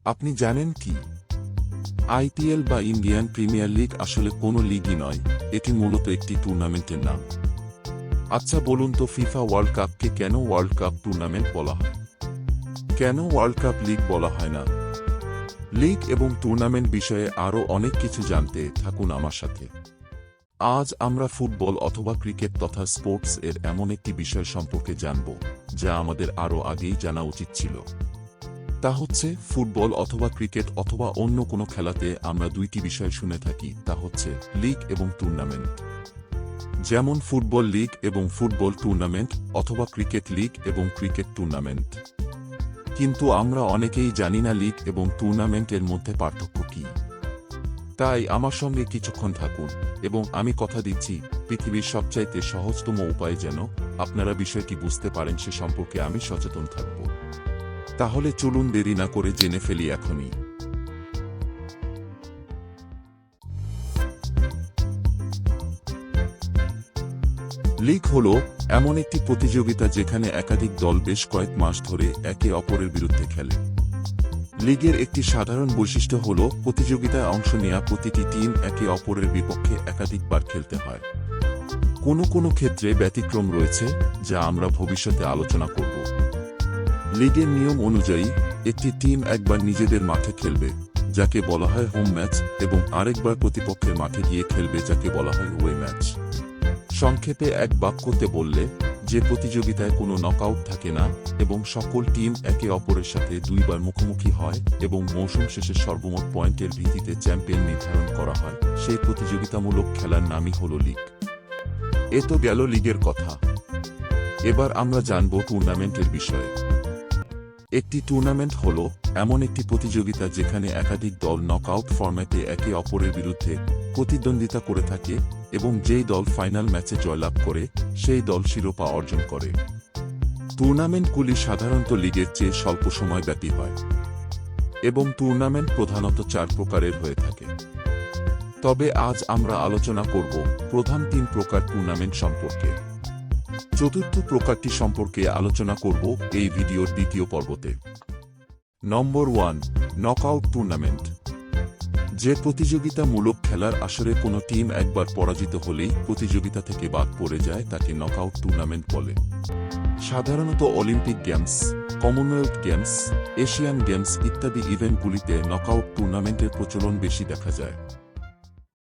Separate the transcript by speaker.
Speaker 1: আপনি জানেন কি, আইপিএল বা ইন্ডিয়ান প্রিমিয়ার লিগ আসলে কোনো লিগই নয়, এটি মূলত একটি টুর্নামেন্টের নাম। আচ্ছা বলুন তো, ফিফা ওয়ার্ল্ড কাপকে কেন ওয়ার্ল্ড কাপ টুর্নামেন্ট বলা হয়? কেন ওয়ার্ল্ড কাপ লিগ বলা হয় না? লিগ এবং টুর্নামেন্ট বিষয়ে আরও অনেক কিছু জানতে থাকুন আমার সাথে। আজ আমরা ফুটবল অথবা ক্রিকেট তথা স্পোর্টস এর এমন একটি বিষয় সম্পর্কে জানব যা আমাদের আরও আগেই জানা উচিত ছিল। তা হচ্ছে ফুটবল অথবা ক্রিকেট অথবা অন্য কোনো খেলাতে আমরা দুইটি বিষয় শুনে থাকি, তা হচ্ছে লিগ এবং টুর্নামেন্ট। যেমন ফুটবল লিগ এবং ফুটবল টুর্নামেন্ট অথবা ক্রিকেট লিগ এবং ক্রিকেট টুর্নামেন্ট। কিন্তু আমরা অনেকেই জানি না লিগ এবং টুর্নামেন্টের মধ্যে পার্থক্য কী। তাই আমার সঙ্গে কিছুক্ষণ থাকুন এবং আমি কথা দিচ্ছি, পৃথিবীর সবচাইতে সহজতম উপায় যেন আপনারা বিষয়টি বুঝতে পারেন সে সম্পর্কে আমি সচেতন থাকব। তাহলে চলুন দেরি না করে জেনে ফেলি এখনই। লিগ হল এমন একটি প্রতিযোগিতা যেখানে একাধিক দল বেশ কয়েক মাস ধরে একে অপরের বিরুদ্ধে খেলে। লিগের একটি সাধারণ বৈশিষ্ট্য হল প্রতিযোগিতায় অংশ নেওয়া প্রতিটি টিম একে অপরের বিপক্ষে একাধিকবার খেলতে হয়। কোনো কোনো ক্ষেত্রে ব্যতিক্রম রয়েছে যা আমরা ভবিষ্যতে আলোচনা করব। লিগের নিয়ম অনুযায়ী একটি টিম একবার নিজেদের মাঠে খেলবে যাকে বলা হয় হোম ম্যাচ এবং আরেকবার প্রতিপক্ষের মাঠে গিয়ে খেলবে যাকে বলা হয় ওয়ে ম্যাচ। সংক্ষেপে এক বাক্যতে বললে, যে প্রতিযোগিতায় কোনো নকআউট থাকে না এবং সকল টিম একে অপরের সাথে দুইবার মুখোমুখি হয় এবং মৌসুম শেষে সর্বমোট পয়েন্টের ভিত্তিতে চ্যাম্পিয়ন নির্ধারণ করা হয়, সেই প্রতিযোগিতামূলক খেলার নামই হল লিগ। এ তো গেল লিগের কথা। এবার আমরা জানব টুর্নামেন্টের বিষয়ে। একটি টুর্নামেন্ট হল এমন একটি প্রতিযোগিতা যেখানে একাধিক দল নকআউট ফরম্যাটে একে অপরের বিরুদ্ধে প্রতিদ্বন্দ্বিতা করে থাকে এবং যেই দল ফাইনাল ম্যাচে জয়লাভ করে সেই দল শিরোপা অর্জন করে। টুর্নামেন্টগুলি সাধারণত লিগের চেয়ে স্বল্প সময় ব্যাপী হয় এবং টুর্নামেন্ট প্রধানত 4 প্রকারের হয়ে থাকে। তবে আজ আমরা আলোচনা করব প্রধান 3 প্রকার টুর্নামেন্ট সম্পর্কে। চতুর্থ প্রকারটি সম্পর্কে আলোচনা করব এই ভিডিওর দ্বিতীয় পর্বতে। নম্বর 1, নকআউট টুর্নামেন্ট। যে প্রতিযোগিতামূলক খেলার আসরে কোনো টিম একবার পরাজিত হলেই প্রতিযোগিতা থেকে বাদ পড়ে যায় তাকে নকআউট টুর্নামেন্ট বলে। সাধারণত Olympic games, Commonwealth games, Asian games ইত্যাদি ইভেন্টগুলিতে নকআউট টুর্নামেন্টের প্রচলন বেশি দেখা যায়।